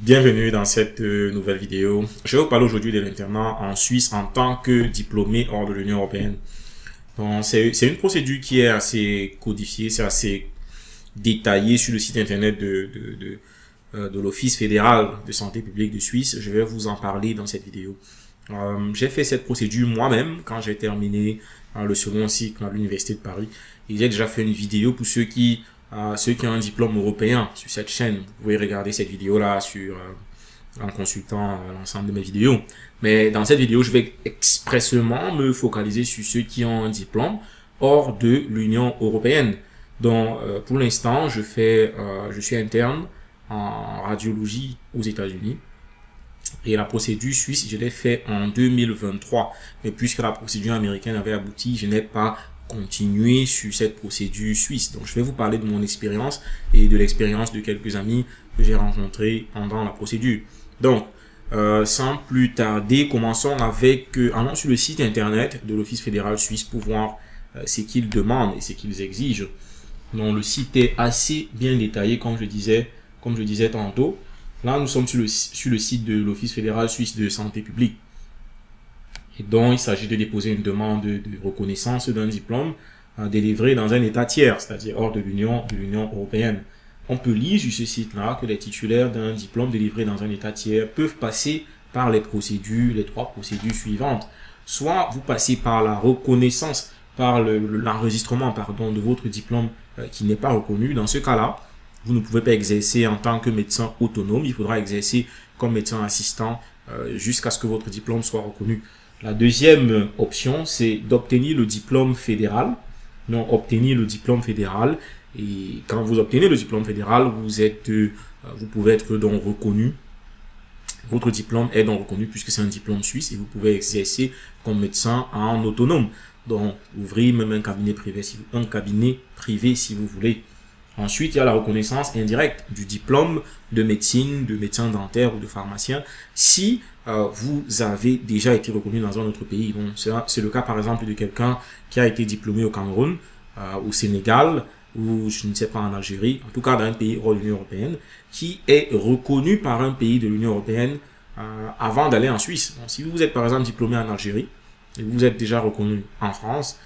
Bienvenue dans cette nouvelle vidéo. Je vais vous parler aujourd'hui de l'internat en Suisse en tant que diplômé hors de l'Union européenne. Donc, c'est une procédure qui est assez codifiée, c'est assez détaillé sur le site internet de l'Office fédéral de santé publique de Suisse. Je vais vous en parler dans cette vidéo. J'ai fait cette procédure moi-même quand j'ai terminé le second cycle à l'Université de Paris. Et j'ai déjà fait une vidéo pour ceux qui ont un diplôme européen sur cette chaîne. Vous pouvez regarder cette vidéo-là en consultant l'ensemble de mes vidéos. Mais dans cette vidéo, je vais expressément me focaliser sur ceux qui ont un diplôme hors de l'Union européenne. Donc, pour l'instant, je suis interne en radiologie aux États-Unis. Et la procédure suisse, je l'ai fait en 2023. Mais puisque la procédure américaine avait abouti, je n'ai pas continué sur cette procédure suisse. Donc, je vais vous parler de mon expérience et de l'expérience de quelques amis que j'ai rencontrés pendant la procédure. Donc, sans plus tarder, commençons avec, allons sur le site internet de l'Office fédéral suisse pour voir ce qu'ils demandent et ce qu'ils exigent. Donc, le site est assez bien détaillé, comme je disais tantôt. Là, nous sommes sur le site de l'Office fédéral suisse de santé publique. Et donc, il s'agit de déposer une demande de reconnaissance d'un diplôme délivré dans un État tiers, c'est-à-dire hors de l'Union européenne. On peut lire sur ce site-là que les titulaires d'un diplôme délivré dans un État tiers peuvent passer par les trois procédures suivantes. Soit vous passez par la reconnaissance, par l'enregistrement, de votre diplôme qui n'est pas reconnu. Dans ce cas-là, vous ne pouvez pas exercer en tant que médecin autonome. Il faudra exercer comme médecin assistant jusqu'à ce que votre diplôme soit reconnu. La deuxième option, c'est d'obtenir le diplôme fédéral. Donc, obtenir le diplôme fédéral. Et quand vous obtenez le diplôme fédéral, vous pouvez être donc reconnu. Votre diplôme est donc reconnu puisque c'est un diplôme suisse et vous pouvez exercer comme médecin en autonome. Donc, ouvrir même un cabinet privé si vous voulez. Ensuite, il y a la reconnaissance indirecte du diplôme de médecine, de médecin dentaire ou de pharmacien si vous avez déjà été reconnu dans un autre pays. Bon, c'est le cas par exemple de quelqu'un qui a été diplômé au Cameroun, au Sénégal ou je ne sais pas en Algérie, en tout cas dans un pays hors de l'Union européenne, qui est reconnu par un pays de l'Union européenne avant d'aller en Suisse. Donc, si vous êtes par exemple diplômé en Algérie et vous êtes déjà reconnu en France,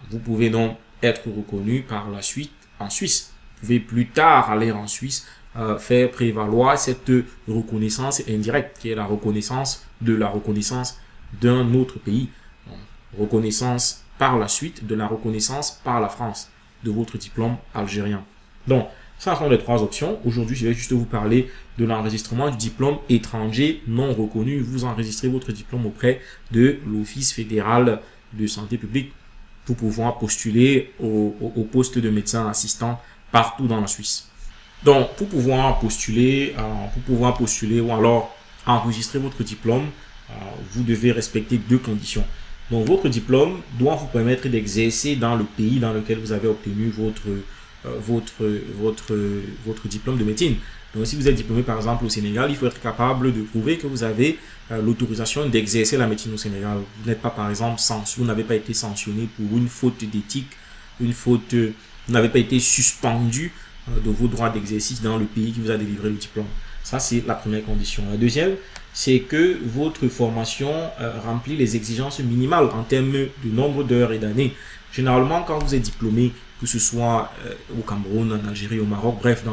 vous pouvez donc être reconnu par la suite en Suisse. Vous pouvez plus tard aller en Suisse faire prévaloir cette reconnaissance indirecte qui est la reconnaissance d'un autre pays. Donc, reconnaissance par la suite de la reconnaissance par la France de votre diplôme algérien. Donc, ça sont les trois options. Aujourd'hui, je vais juste vous parler de l'enregistrement du diplôme étranger non reconnu. Vous enregistrez votre diplôme auprès de l'Office fédéral de santé publique pour pouvoir postuler au poste de médecin assistant partout dans la Suisse. Donc, pour pouvoir postuler ou alors enregistrer votre diplôme, vous devez respecter deux conditions. Donc, votre diplôme doit vous permettre d'exercer dans le pays dans lequel vous avez obtenu votre diplôme de médecine. Donc, si vous êtes diplômé par exemple au Sénégal, il faut être capable de prouver que vous avez l'autorisation d'exercer la médecine au Sénégal. Vous n'êtes pas par exemple vous n'avez pas été sanctionné pour une faute d'éthique, vous n'avez pas été suspendu de vos droits d'exercice dans le pays qui vous a délivré le diplôme. Ça, c'est la première condition. La deuxième, c'est que votre formation remplit les exigences minimales en termes de nombre d'heures et d'années. Généralement, quand vous êtes diplômé, que ce soit au Cameroun, en Algérie, au Maroc, bref,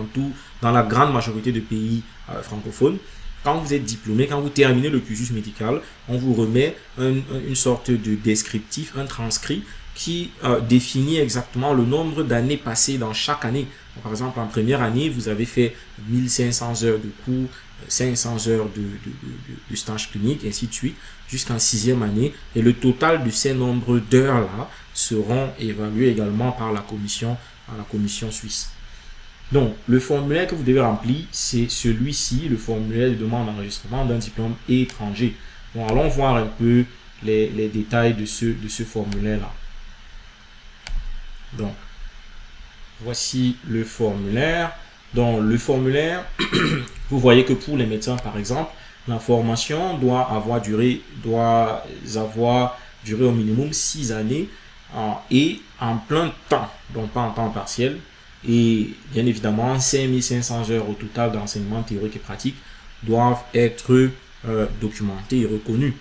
dans la grande majorité de pays francophones, quand vous êtes diplômé, quand vous terminez le cursus médical, on vous remet une sorte de descriptif, un transcrit qui définit exactement le nombre d'années passées dans chaque année. Par exemple, en première année, vous avez fait 1500 heures de cours, 500 heures de stage clinique, ainsi de suite, jusqu'en sixième année. Et le total de ces nombres d'heures-là seront évalués également par la commission suisse. Donc, le formulaire que vous devez remplir, c'est celui-ci, le formulaire de demande d'enregistrement d'un diplôme étranger. Donc, allons voir un peu les détails de ce formulaire-là. Donc, voici le formulaire. Dans le formulaire, vous voyez que pour les médecins, par exemple, la formation doit avoir duré au minimum 6 années et en plein temps, donc pas en temps partiel, Et bien évidemment, 5500 heures au total d'enseignement théorique et pratique doivent être documentées et reconnues.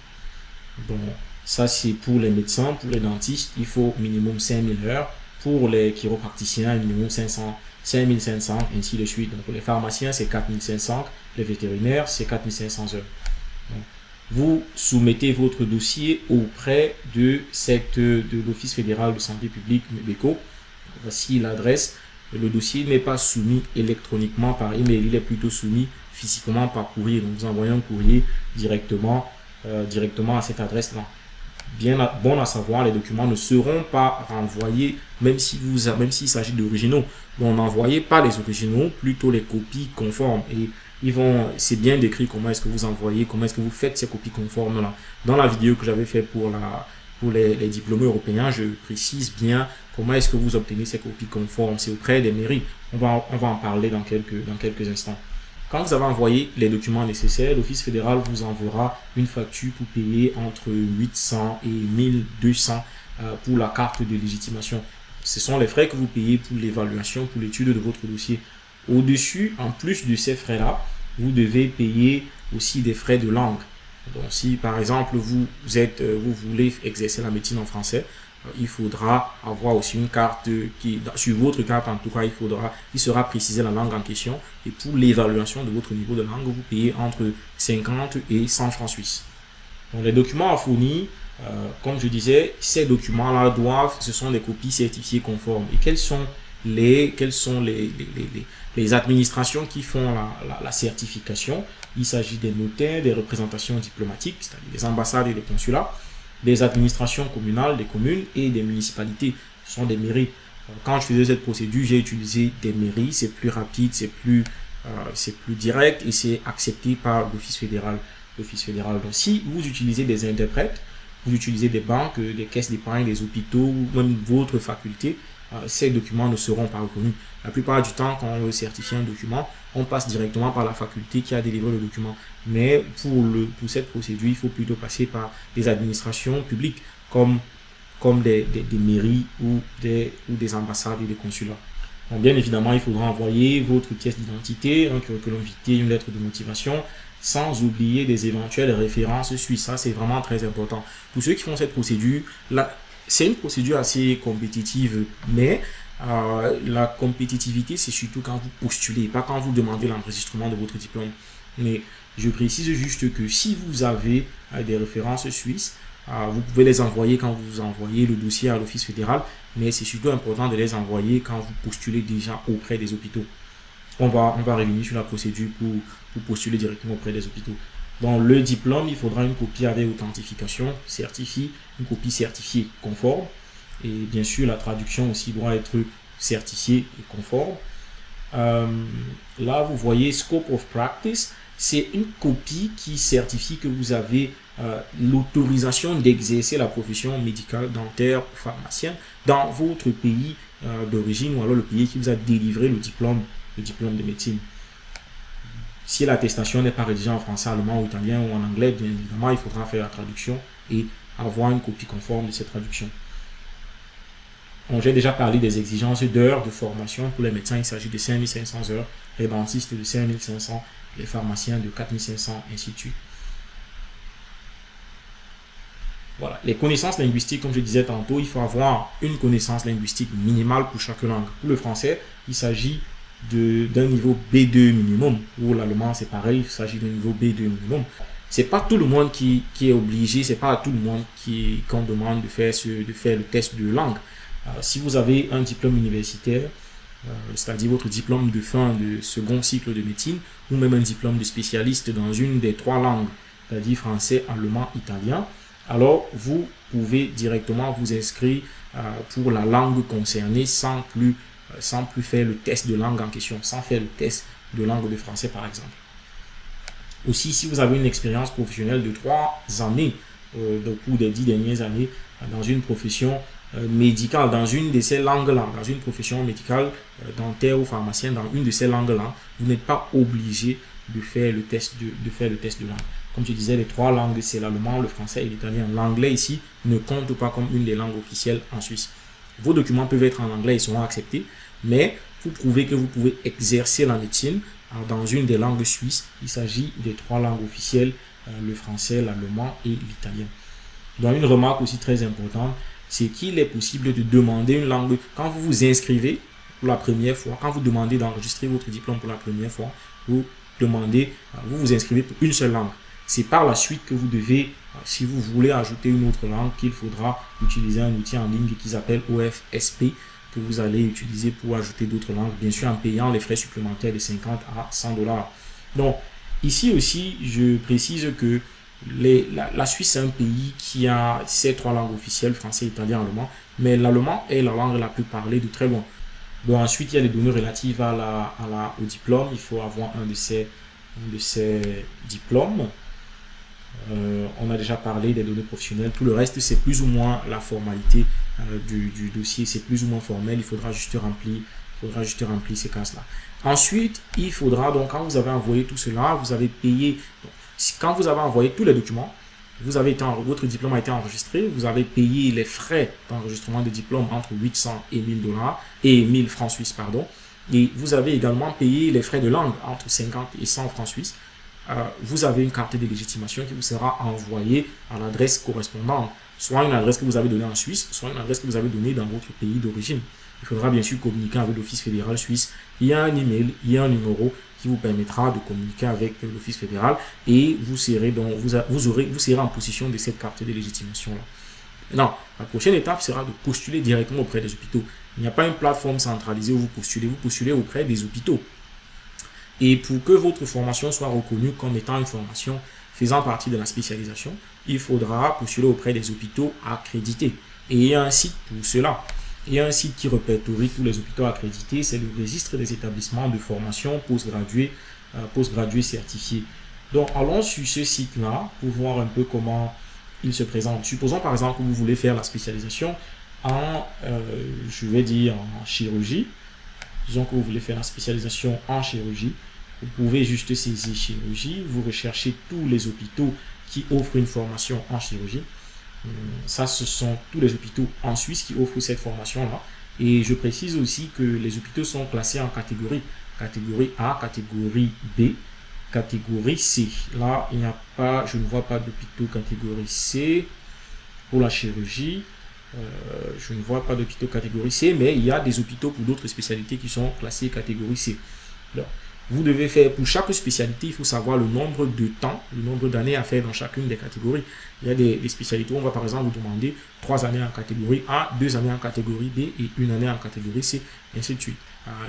Bon, ça c'est pour les médecins, pour les dentistes, il faut minimum 5000 heures. Pour les chiropracticiens, minimum 5500, ainsi de suite. Donc pour les pharmaciens, c'est 4500. Les vétérinaires, c'est 4500 heures. Donc, vous soumettez votre dossier auprès de l'Office fédéral de santé publique, MEBECO. Voici l'adresse. Le dossier n'est pas soumis électroniquement par email, il est plutôt soumis physiquement par courrier. Donc vous envoyez un courrier directement à cette adresse-là. Bon à savoir, les documents ne seront pas renvoyés, même s'il s'agit d'originaux. Donc n'envoyez pas les originaux, plutôt les copies conformes. Et c'est bien décrit comment est-ce que vous envoyez, comment est-ce que vous faites ces copies conformes là. Dans la vidéo que j'avais fait pour les diplômés européens, je précise bien comment est-ce que vous obtenez ces copies conformes. C'est auprès des mairies. On va en parler dans quelques instants. Quand vous avez envoyé les documents nécessaires, l'Office fédéral vous enverra une facture pour payer entre 800 et 1200 pour la carte de légitimation. Ce sont les frais que vous payez pour l'évaluation, pour l'étude de votre dossier. Au-dessus, en plus de ces frais-là, vous devez payer aussi des frais de langue. Donc, si par exemple vous voulez exercer la médecine en français, il faudra avoir aussi une carte sur votre carte en tout cas, il sera précisé la langue en question. Et pour l'évaluation de votre niveau de langue, vous payez entre 50 et 100 francs suisses. Donc, les documents à fournir, comme je disais, ces documents-là ce sont des copies certifiées conformes. Et quelles sont les administrations qui font la certification? Il s'agit des notaires, des représentations diplomatiques, c'est-à-dire des ambassades et des consulats, des administrations communales, des communes et des municipalités. Ce sont des mairies. Quand je faisais cette procédure, j'ai utilisé des mairies. C'est plus rapide, c'est plus direct et c'est accepté par l'Office fédéral. Donc, si vous utilisez des interprètes, vous utilisez des banques, des caisses d'épargne, des hôpitaux ou même votre faculté, ces documents ne seront pas reconnus. La plupart du temps, quand on veut certifier un document, on passe directement par la faculté qui a délivré le document. Mais pour cette procédure, il faut plutôt passer par des administrations publiques comme des mairies ou des ambassades et des consulats. Donc, bien évidemment, il faudra envoyer votre pièce d'identité, un curriculum vitae, une lettre de motivation, sans oublier des éventuelles références suisses. Ça, c'est vraiment très important. Pour ceux qui font cette procédure, c'est une procédure assez compétitive, mais la compétitivité, c'est surtout quand vous postulez, pas quand vous demandez l'enregistrement de votre diplôme. Mais je précise juste que si vous avez des références suisses, vous pouvez les envoyer quand vous envoyez le dossier à l'Office fédéral, mais c'est surtout important de les envoyer quand vous postulez déjà auprès des hôpitaux. On va revenir sur la procédure pour postuler directement auprès des hôpitaux. Dans le diplôme, il faudra une copie avec authentification certifiée, une copie certifiée conforme. Et bien sûr, la traduction aussi doit être certifiée et conforme. Là, vous voyez Scope of Practice. C'est une copie qui certifie que vous avez l'autorisation d'exercer la profession médicale, dentaire ou pharmacien dans votre pays d'origine ou alors le pays qui vous a délivré le diplôme de médecine. Si l'attestation n'est pas rédigée en français, allemand ou italien ou en anglais, bien évidemment, il faudra faire la traduction et avoir une copie conforme de cette traduction. J'ai déjà parlé des exigences d'heures de formation. Pour les médecins, il s'agit de 5500 heures, les dentistes de 5500, les pharmaciens de 4500, ainsi de suite. Voilà. Les connaissances linguistiques, comme je disais tantôt, il faut avoir une connaissance linguistique minimale pour chaque langue. Pour le français, il s'agit d'un niveau B2 minimum. Pour l'allemand, c'est pareil, il s'agit d'un niveau B2 minimum. C'est pas tout le monde qui est obligé, c'est pas à tout le monde qu'on demande de faire le test de langue. Si vous avez un diplôme universitaire, c'est-à-dire votre diplôme de fin de second cycle de médecine, ou même un diplôme de spécialiste dans une des 3 langues, c'est-à-dire français, allemand, italien, alors vous pouvez directement vous inscrire pour la langue concernée sans plus faire le test de langue en question, sans faire le test de langue de français par exemple. Aussi, si vous avez une expérience professionnelle de 3 années, au cours des 10 dernières années, dans une profession médicale, dans une de ces langues-là, dans une profession médicale, dentaire ou pharmacien, dans une de ces langues-là, vous n'êtes pas obligé de faire le test de langue. Comme je disais, les 3 langues, c'est l'allemand, le français et l'italien. L'anglais ici ne compte pas comme une des langues officielles en Suisse. Vos documents peuvent être en anglais, ils seront acceptés, mais pour prouver que vous pouvez exercer la médecine dans une des langues suisses. Il s'agit des 3 langues officielles, le français, l'allemand et l'italien. Donc une remarque aussi très importante, c'est qu'il est possible de demander une langue. Quand vous vous inscrivez pour la première fois, quand vous demandez d'enregistrer votre diplôme pour la première fois, vous vous inscrivez pour une seule langue. C'est par la suite que vous devez, si vous voulez ajouter une autre langue, qu'il faudra utiliser un outil en ligne qu'ils appellent OFSP, que vous allez utiliser pour ajouter d'autres langues, bien sûr en payant les frais supplémentaires de 50 à 100 $. Donc, ici aussi, je précise que la Suisse est un pays qui a ces 3 langues officielles, français, italien, allemand, mais l'allemand est la langue la plus parlée de très loin. Donc ensuite, il y a les données relatives au diplôme. Il faut avoir un de ces diplômes. On a déjà parlé des données professionnelles. Tout le reste, c'est plus ou moins la formalité du dossier. C'est plus ou moins formel. Il faudra juste remplir ces cases-là. Ensuite, il faudra, donc, quand vous avez envoyé tout cela, vous avez payé. Donc, quand vous avez envoyé tous les documents, votre diplôme a été enregistré, vous avez payé les frais d'enregistrement de diplôme entre 800 et 1000 $, et 1000 francs suisses, pardon. Et vous avez également payé les frais de langue entre 50 et 100 francs suisses. Vous avez une carte de légitimation qui vous sera envoyée à l'adresse correspondante, soit une adresse que vous avez donnée en Suisse, soit une adresse que vous avez donnée dans votre pays d'origine. Il faudra bien sûr communiquer avec l'Office fédéral suisse. Il y a un email, il y a un numéro qui vous permettra de communiquer avec l'Office fédéral et vous serez en possession de cette carte de légitimation là. Maintenant, la prochaine étape sera de postuler directement auprès des hôpitaux. Il n'y a pas une plateforme centralisée où vous postulez auprès des hôpitaux. Et pour que votre formation soit reconnue comme étant une formation faisant partie de la spécialisation, il faudra postuler auprès des hôpitaux accrédités. Et il y a un site pour cela. Il y a un site qui répertorie tous les hôpitaux accrédités, c'est le registre des établissements de formation postgradués certifiés. Donc, allons sur ce site-là pour voir un peu comment il se présente. Supposons par exemple que vous voulez faire la spécialisation en chirurgie. Disons que vous voulez faire la spécialisation en chirurgie. Vous pouvez juste saisir chirurgie, vous recherchez tous les hôpitaux qui offrent une formation en chirurgie. Ça, ce sont tous les hôpitaux en Suisse qui offrent cette formation-là. Et je précise aussi que les hôpitaux sont classés en catégories. Catégorie A, catégorie B, catégorie C. Là, je ne vois pas d'hôpitaux catégorie C pour la chirurgie. Je ne vois pas d'hôpitaux catégorie C, mais il y a des hôpitaux pour d'autres spécialités qui sont classés catégorie C. Donc, vous devez faire, pour chaque spécialité, il faut savoir le nombre de temps, le nombre d'années à faire dans chacune des catégories. Il y a des spécialités où on va par exemple vous demander 3 années en catégorie A, 2 années en catégorie B et 1 année en catégorie C, et ainsi de suite.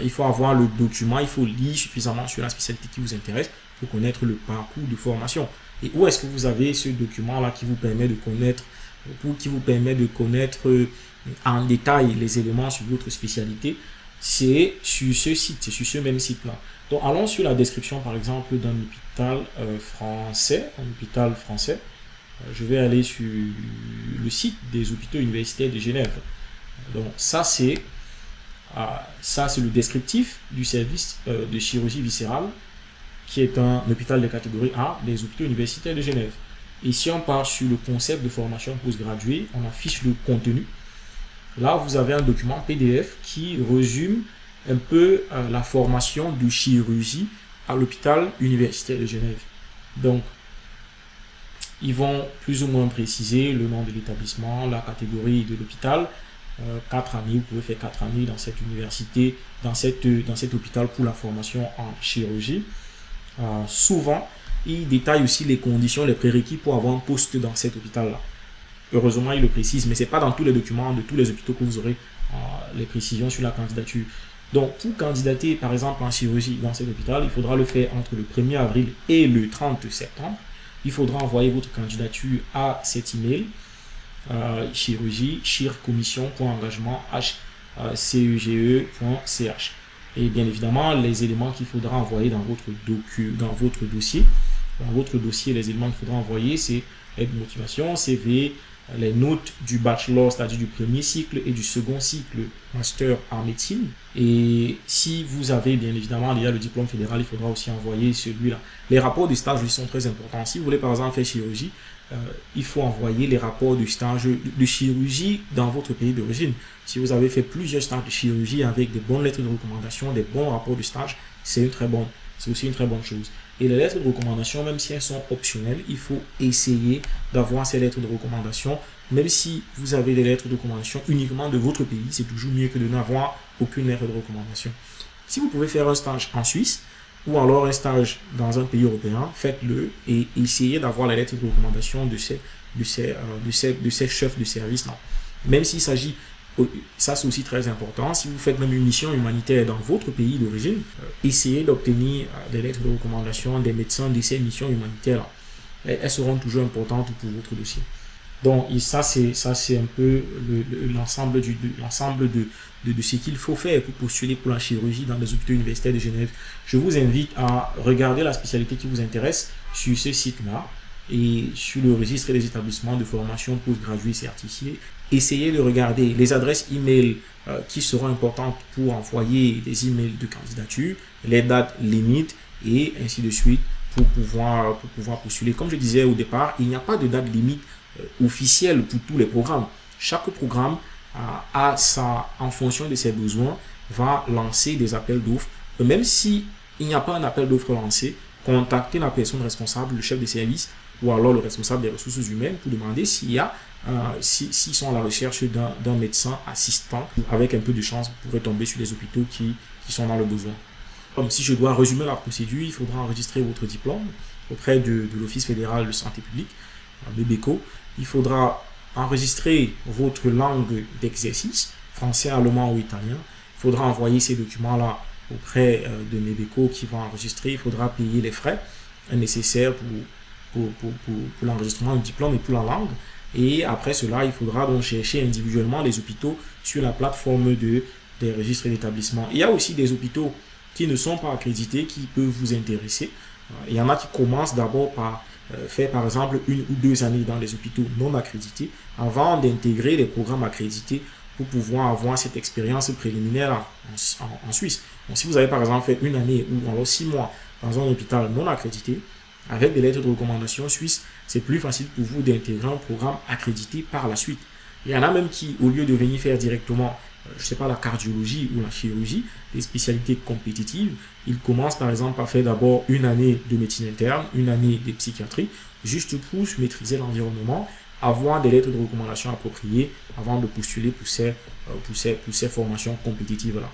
Il faut avoir le document, il faut lire suffisamment sur la spécialité qui vous intéresse pour connaître le parcours de formation. Et où est-ce que vous avez ce document-là qui vous permet de connaître, en détail les éléments sur votre spécialité? C'est sur ce site, c'est sur ce même site-là. Donc, allons sur la description, par exemple, d'un hôpital français. Je vais aller sur le site des hôpitaux universitaires de Genève. Donc, ça, c'est le descriptif du service de chirurgie viscérale, qui est un hôpital de catégorie A des hôpitaux universitaires de Genève. Et si on part sur le concept de formation postgraduée, on affiche le contenu. Là, vous avez un document PDF qui résume un peu la formation de chirurgie à l'hôpital universitaire de Genève. Donc, ils vont plus ou moins préciser le nom de l'établissement, la catégorie de l'hôpital. 4 années, vous pouvez faire 4 années dans cette université, dans cet hôpital pour la formation en chirurgie. Souvent, ils détaillent aussi les conditions, les prérequis pour avoir un poste dans cet hôpital-là. Heureusement, ils le précisent, mais ce n'est pas dans tous les documents de tous les hôpitaux que vous aurez les précisions sur la candidature. Donc, pour candidater, par exemple, en chirurgie dans cet hôpital, il faudra le faire entre le 1er avril et le 30 septembre. Il faudra envoyer votre candidature à cet email, chirurgie, chircommission.engagement@cege.ch. Et bien évidemment, les éléments qu'il faudra envoyer dans votre dossier, les éléments qu'il faudra envoyer, c'est lettre de motivation, CV, les notes du bachelor, c'est-à-dire du premier cycle et du second cycle master en médecine. Et si vous avez bien évidemment déjà le diplôme fédéral, il faudra aussi envoyer celui-là. Les rapports de stage lui sont très importants. Si vous voulez par exemple faire chirurgie, il faut envoyer les rapports de stage de chirurgie dans votre pays d'origine. Si vous avez fait plusieurs stages de chirurgie avec des bonnes lettres de recommandation, des bons rapports de stage, c'est aussi une très bonne chose. Et les lettres de recommandation, même si elles sont optionnelles, il faut essayer d'avoir ces lettres de recommandation. Même si vous avez des lettres de recommandation uniquement de votre pays, c'est toujours mieux que de n'avoir aucune lettre de recommandation. Si vous pouvez faire un stage en Suisse, ou alors un stage dans un pays européen, faites-le et essayez d'avoir la lettre de recommandation de ces chefs de service-là. Même s'il s'agit, ça c'est aussi très important, si vous faites même une mission humanitaire dans votre pays d'origine, essayez d'obtenir des lettres de recommandation des médecins de ces missions humanitaires-là. Elles seront toujours importantes pour votre dossier. Donc ça c'est un peu l'ensemble de ce qu'il faut faire pour postuler pour la chirurgie dans les hôpitaux universitaires de Genève. Je vous invite à regarder la spécialité qui vous intéresse sur ce site-là et sur le registre des établissements de formation postgraduée certifiés. Essayez de regarder les adresses email qui seront importantes pour envoyer des emails de candidature, les dates limites et ainsi de suite pour pouvoir postuler. Comme je disais au départ, il n'y a pas de date limite officielle pour tous les programmes. Chaque programme en fonction de ses besoins, va lancer des appels d'offres. Même si il n'y a pas un appel d'offres lancé, contactez la personne responsable, le chef de service ou alors le responsable des ressources humaines pour demander s'ils sont à la recherche d'un médecin assistant. Avec un peu de chance, vous pourrez tomber sur les hôpitaux qui sont dans le besoin. Comme si je dois résumer la procédure, il faudra enregistrer votre diplôme auprès de l'Office fédéral de santé publique, le BECO. Il faudra enregistrer votre langue d'exercice, français, allemand ou italien. Il faudra envoyer ces documents-là auprès de MEBECO qui vont enregistrer. Il faudra payer les frais nécessaires pour l'enregistrement du diplôme et pour la langue. Et après cela, il faudra donc chercher individuellement les hôpitaux sur la plateforme des registres d'établissement. Il y a aussi des hôpitaux qui ne sont pas accrédités qui peuvent vous intéresser. Il y en a qui commencent d'abord par faire par exemple 1 ou 2 années dans les hôpitaux non accrédités avant d'intégrer les programmes accrédités pour pouvoir avoir cette expérience préliminaire en Suisse. Donc, si vous avez par exemple fait 1 année ou alors 6 mois dans un hôpital non accrédité, avec des lettres de recommandation suisses, c'est plus facile pour vous d'intégrer un programme accrédité par la suite. Il y en a même qui, au lieu de venir faire directement, je ne sais pas, la cardiologie ou la chirurgie, des spécialités compétitives, ils commencent par exemple par faire d'abord 1 année de médecine interne, 1 année de psychiatrie, juste pour maîtriser l'environnement, avoir des lettres de recommandation appropriées avant de postuler pour ces formations compétitives-là.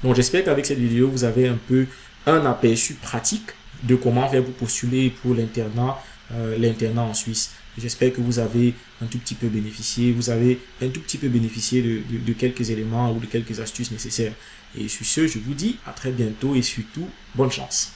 Donc j'espère qu'avec cette vidéo, vous avez un peu un aperçu pratique de comment faire pour postuler pour l'internat en Suisse. J'espère que vous avez un tout petit peu bénéficié, de quelques éléments ou de quelques astuces nécessaires. Et sur ce, je vous dis à très bientôt et surtout, bonne chance.